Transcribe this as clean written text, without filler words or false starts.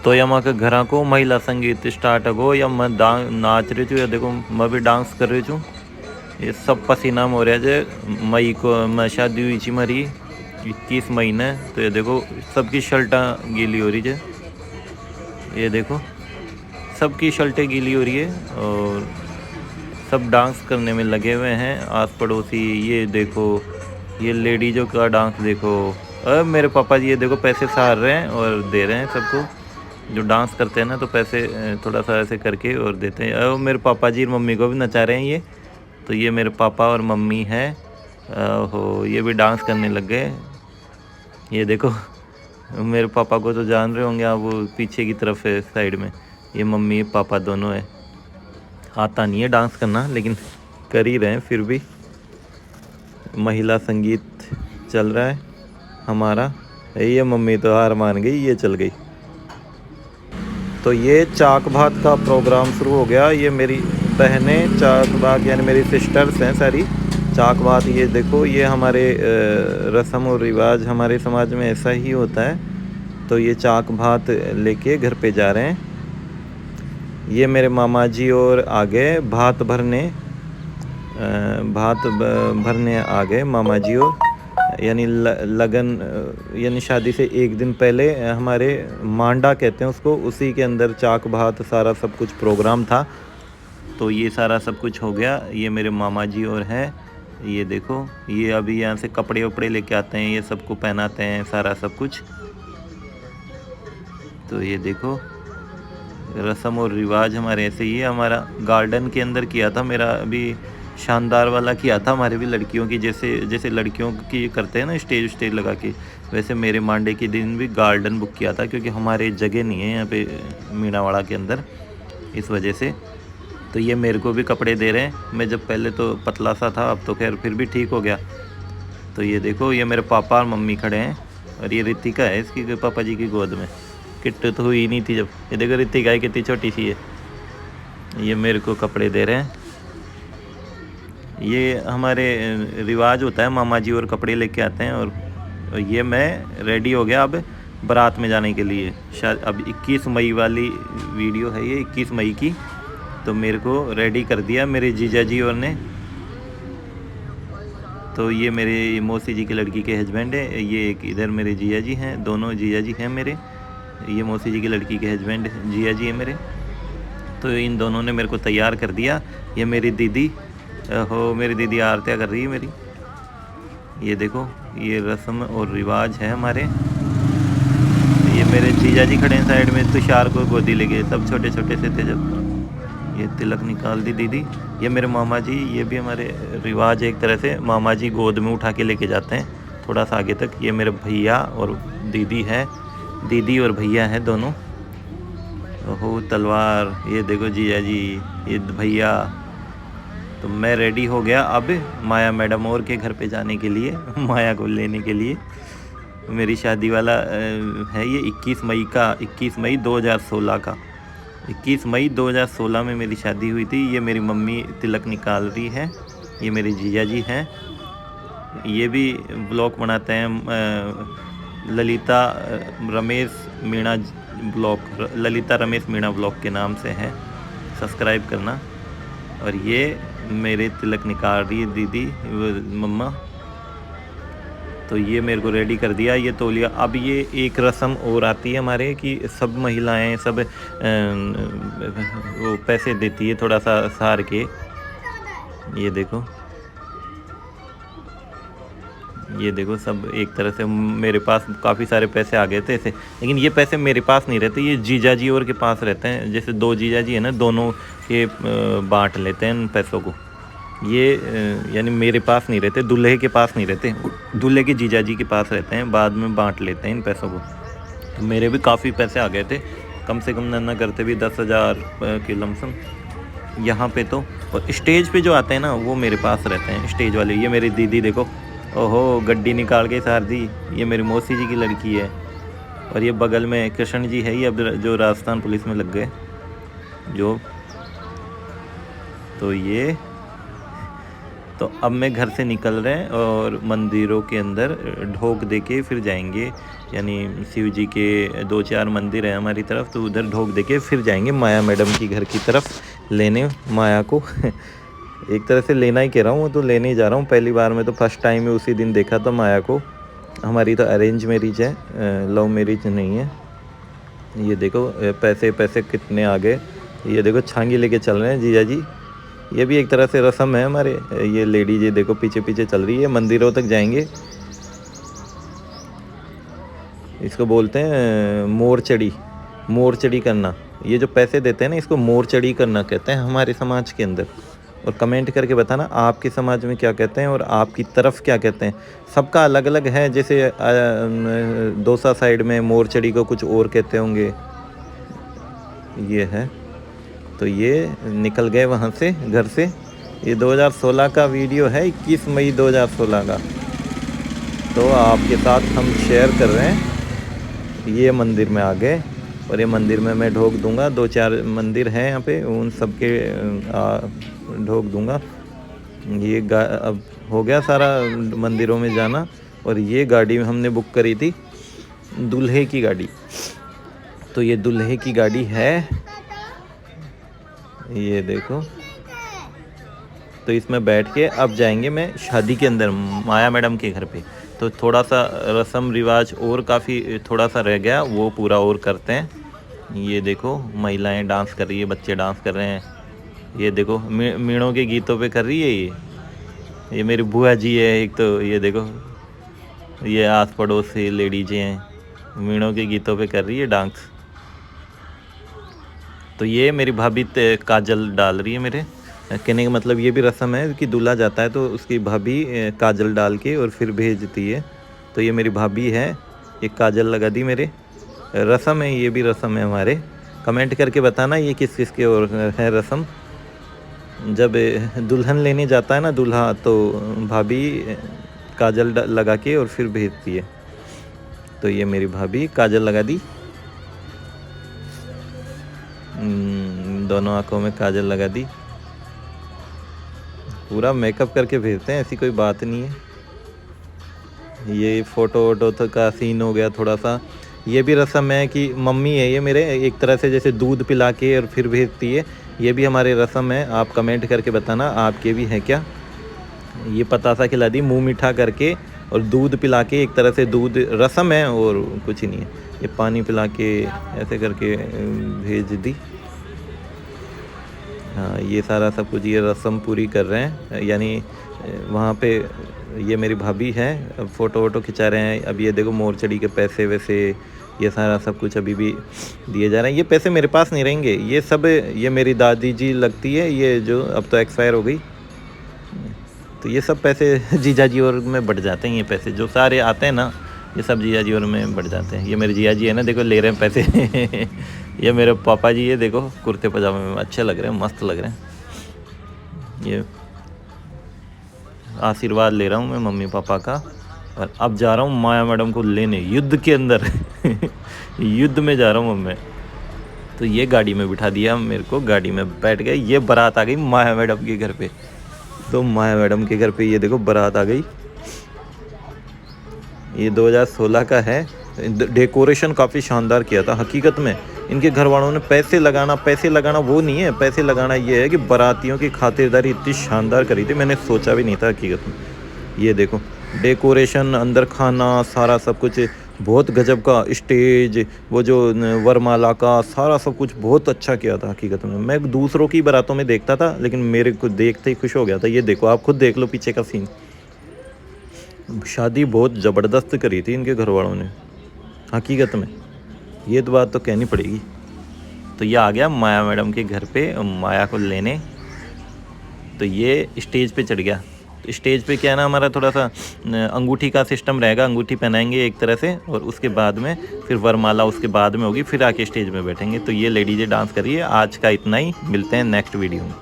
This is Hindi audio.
तो यहाँ के घर को महिला संगीत स्टार्ट हो या मैं नाच रही छूँ या देखो मैं भी डांस कर रही छूँ। ये सब पसीना में हो रहा है। मई को मैं शादी हुई थी मेरी 21 मई ने। तो ये देखो सबकी शर्टा गीली हो रही है। ये देखो सबकी शर्टें गीली हो रही है और सब डांस करने में लगे हुए हैं आस पड़ोसी। ये देखो ये लेडीजों का डांस देखो। अब मेरे पापा जी ये देखो पैसे सार रहे हैं और दे रहे हैं सबको। जो डांस करते हैं ना तो पैसे थोड़ा सा ऐसे करके और देते हैं। और मेरे पापा जी और मम्मी को भी नचा रहे हैं ये। तो ये मेरे पापा और मम्मी है हो ये भी डांस करने लग गए। ये देखो मेरे पापा को तो जान रहे होंगे आप, वो पीछे की तरफ है साइड में। ये मम्मी पापा दोनों है। आता नहीं है डांस करना लेकिन कर ही रहे हैं फिर भी। महिला संगीत चल रहा है हमारा। ये मम्मी तो हार मान गई, ये चल गई। तो ये चाक भात का प्रोग्राम शुरू हो गया। ये मेरी बहनें चाक भात यानी मेरी सिस्टर्स हैं सारी। चाक भात ये देखो ये हमारे रस्म और रिवाज हमारे समाज में ऐसा ही होता है। तो ये चाक भात लेके घर पे जा रहे हैं। ये मेरे मामा जी और आ गए भात भरने। आ गए मामा जी और यानी लगन यानी शादी से एक दिन पहले हमारे मांडा कहते हैं उसको, उसी के अंदर चाक भात सारा सब कुछ प्रोग्राम था। तो ये सारा सब कुछ हो गया। ये मेरे मामा जी और हैं। ये देखो ये अभी यहाँ से कपड़े वपड़े लेके आते हैं, ये सबको पहनाते हैं सारा सब कुछ। तो ये देखो रस्म और रिवाज हमारे ऐसे ही है। हमारा गार्डन के अंदर किया था, मेरा अभी शानदार वाला किया था हमारे भी लड़कियों की। जैसे लड़कियों की करते हैं ना स्टेज लगा के, वैसे मेरे मांडे के दिन भी गार्डन बुक किया था क्योंकि हमारे जगह नहीं है यहाँ पे मीणावाड़ा के अंदर, इस वजह से। तो ये मेरे को भी कपड़े दे रहे हैं। मैं जब पहले तो पतला सा था, अब तो खैर फिर भी ठीक हो गया। तो ये देखो ये मेरे पापा और मम्मी खड़े हैं और ये रितिका है इसकी पापा जी की गोद में। किट्टू तो हुई नहीं थी जब। ये देखो रितिका है कितनी छोटी सी है। ये मेरे को कपड़े दे रहे हैं। ये हमारे रिवाज होता है, मामा जी और कपड़े लेके आते हैं। और ये मैं रेडी हो गया अब बारात में जाने के लिए। शायद अब 21 मई वाली वीडियो है ये, 21 मई की। तो मेरे को रेडी कर दिया मेरे जीजा जी और ने। तो ये मेरे मौसी जी की लड़की के हस्बैंड है। ये एक इधर मेरे जीजा जी हैं, दोनों जीजा जी हैं मेरे। ये मौसी जी की लड़की के हस्बैंड जीजा जी है मेरे। तो इन दोनों ने मेरे को तैयार कर दिया। ये मेरी दीदी हो, मेरी दीदी आरतियाँ कर रही है मेरी। ये देखो ये रस्म और रिवाज है हमारे। ये मेरे जीजा जी खड़े हैं साइड में, तुषार को गोदी ले गए, सब छोटे छोटे से थे जब। ये तिलक निकाल दी दीदी। ये मेरे मामा जी, ये भी हमारे रिवाज है एक तरह से, मामा जी गोद में उठा के लेके जाते हैं थोड़ा सा आगे तक। ये मेरे भैया और दीदी है, दीदी और भैया हैं दोनों। ओहो तलवार। ये देखो जीजा जी, ये भैया। तो मैं रेडी हो गया अब माया मैडम और के घर पे जाने के लिए, माया को लेने के लिए। मेरी शादी वाला है ये 21 मई का, 21 मई 2016 का। 21 मई 2016 में मेरी शादी हुई थी। ये मेरी मम्मी तिलक निकाल रही है। ये मेरे जीजा जी हैं। ये भी ब्लॉग बनाते हैं, ललिता रमेश मीणा ब्लॉग, ललिता रमेश मीणा ब्लॉग के नाम से है, सब्सक्राइब करना। और ये मेरे तिलक निकाल रही है दीदी मम्मा। तो ये मेरे को रेडी कर दिया ये तौलिया। अब ये एक रस्म और आती है हमारे कि सब महिलाएं सब वो पैसे देती है थोड़ा सा सार के। ये देखो, ये देखो सब एक तरह से मेरे पास काफ़ी सारे पैसे आ गए थे ऐसे। लेकिन ये पैसे मेरे पास नहीं रहते, ये जीजा जी और के पास रहते हैं। जैसे दो जीजा जी है ना, दोनों के बांट लेते हैं इन पैसों को। ये यानी मेरे पास नहीं रहते, दूल्हे के पास नहीं रहते, दूल्हे के जीजा जी के पास रहते हैं, बाद में बांट लेते हैं इन पैसों को। तो मेरे भी काफ़ी पैसे आ गए थे, कम से कम ना करते भी 10,000 के लमसम यहाँ पे। तो और स्टेज पे जो आते हैं ना वो मेरे पास रहते हैं, स्टेज वाले। ये मेरी दीदी देखो, ओहो गड्डी निकाल के सार दी। ये मेरी मौसी जी की लड़की है। और ये बगल में कृष्ण जी है, ये अब जो राजस्थान पुलिस में लग गए जो। तो ये तो अब मैं घर से निकल रहे हैं और मंदिरों के अंदर ढोक दे के फिर जाएंगे, यानी शिव जी के 2-4 मंदिर हैं हमारी तरफ, तो उधर ढोक दे के फिर जाएंगे माया मैडम की घर की तरफ लेने माया को। एक तरह से लेना ही कह रहा हूँ, तो लेने ही जा रहा हूँ। पहली बार में तो फर्स्ट टाइम ही उसी दिन देखा था माया को। हमारी तो अरेंज मैरिज है, लव मैरिज नहीं है। ये देखो पैसे पैसे कितने आ गए। ये देखो छांगी लेके चल रहे हैं जीजा जी। ये भी एक तरह से रस्म है हमारे। ये लेडी जी देखो पीछे पीछे चल रही है। मंदिरों तक जाएंगे, इसको बोलते हैं मोर चढ़ी। मोर चढ़ी करना, ये जो पैसे देते हैं ना, इसको मोर चढ़ी करना कहते हैं हमारे समाज के अंदर। और कमेंट करके बताना आपके समाज में क्या कहते हैं और आपकी तरफ क्या कहते हैं। सबका अलग अलग है। जैसे दौसा साइड में मोर चढ़ी को कुछ और कहते होंगे। ये है, तो ये निकल गए वहाँ से घर से। ये 2016 का वीडियो है, 21 मई 2016 का, तो आपके साथ हम शेयर कर रहे हैं। ये मंदिर में आ गए और ये मंदिर में मैं ढोक दूंगा। 2-4 मंदिर हैं यहाँ पे, उन सब के ढोक दूंगा। ये अब हो गया सारा मंदिरों में जाना। और ये गाड़ी हमने बुक करी थी, दूल्हे की गाड़ी। तो ये दूल्हे की गाड़ी है, ये देखो। तो इसमें बैठ के अब जाएंगे मैं शादी के अंदर माया मैडम के घर पे। तो थोड़ा सा रस्म रिवाज और काफ़ी थोड़ा सा रह गया, वो पूरा और करते हैं। ये देखो महिलाएं डांस कर रही है, बच्चे डांस कर रहे हैं। ये देखो मीणों के गीतों पे कर रही है ये मेरी बुआ जी है एक। तो ये देखो ये आस पड़ोस से लेडीज हैं, मीणों के गीतों पे कर रही है डांस। तो ये मेरी भाभी काजल डाल रही है मेरे। कहने का मतलब ये भी रस्म है कि दूल्हा जाता है तो उसकी भाभी काजल डाल के और फिर भेजती है। तो ये मेरी भाभी है, ये काजल लगा दी मेरे। रस्म है, ये भी रस्म है हमारे। कमेंट करके बताना ये किस किस के और है रस्म। जब दुल्हन लेने जाता है ना दूल्हा, तो भाभी काजल लगा के और फिर भेजती है। तो ये मेरी भाभी काजल लगा दी, दोनों आंखों में काजल लगा दी। पूरा मेकअप करके भेजते हैं, ऐसी कोई बात नहीं है। ये फ़ोटो वोटो तो का सीन हो गया थोड़ा सा। ये भी रस्म है कि मम्मी है ये मेरे, एक तरह से जैसे दूध पिला के और फिर भेजती है। ये भी हमारे रस्म है। आप कमेंट करके बताना आपके भी है क्या। ये पतासा खिला दी मुँह मीठा करके और दूध पिला के, एक तरह से दूध रस्म है और कुछ ही नहीं है। ये पानी पिला के ऐसे करके भेज दी। हाँ, ये सारा सब कुछ ये रस्म पूरी कर रहे हैं। यानी वहाँ पे ये मेरी भाभी है, फ़ोटो वोटो खिंचा रहे हैं। अब ये देखो मोरचड़ी के पैसे वैसे ये सारा सब कुछ अभी भी दिए जा रहे हैं। ये पैसे मेरे पास नहीं रहेंगे, ये सब ये मेरी दादी जी लगती है, ये जो अब तो एक्सपायर हो गई। तो ये सब पैसे जीजा जी और में बढ़ जाते हैं। ये पैसे जो सारे आते हैं ना, ये सब जीजा जी और में बढ़ जाते हैं। ये मेरे जीजा जी है ना, देखो ले रहे हैं पैसे। ये मेरे पापा जी है, देखो कुर्ते पजामे में अच्छे लग रहे हैं, मस्त लग रहे हैं। ये आशीर्वाद ले रहा हूँ मैं मम्मी पापा का। और अब जा रहा हूँ माया मैडम को लेने युद्ध के अंदर। युद्ध में जा रहा हूँ मैं। तो ये गाड़ी में बिठा दिया मेरे को, गाड़ी में बैठ गए। ये बारात आ गई माया मैडम के घर पे। तो माया मैडम के घर पे ये देखो बारात आ गई। ये 2016 का है। डेकोरेशन काफ़ी शानदार किया था। हकीकत में इनके घर वालों ने पैसे लगाना वो नहीं है। पैसे लगाना ये है कि बारातियों की खातिरदारी इतनी शानदार करी थी, मैंने सोचा भी नहीं था हकीकत में। ये देखो डेकोरेशन, अंदर खाना, सारा सब कुछ बहुत गजब का। स्टेज, वो जो वरमाला का सारा सब कुछ बहुत अच्छा किया था हकीकत में। मैं दूसरों की बारातों में देखता था, लेकिन मेरे को देखते ही खुश हो गया था। ये देखो, आप खुद देख लो पीछे का सीन। शादी बहुत ज़बरदस्त करी थी इनके घर वालों ने हकीकत में, ये तो बात तो कहनी पड़ेगी। तो ये आ गया माया मैडम के घर पे माया को लेने। तो ये स्टेज पे चढ़ गया। तो स्टेज पे क्या है ना, हमारा थोड़ा सा अंगूठी का सिस्टम रहेगा। अंगूठी पहनाएंगे एक तरह से, और उसके बाद में फिर वरमाला उसके बाद में होगी, फिर आके स्टेज में बैठेंगे। तो ये लेडीज़ें डांस कर रही है। आज का इतना ही, मिलते हैं नेक्स्ट वीडियो में।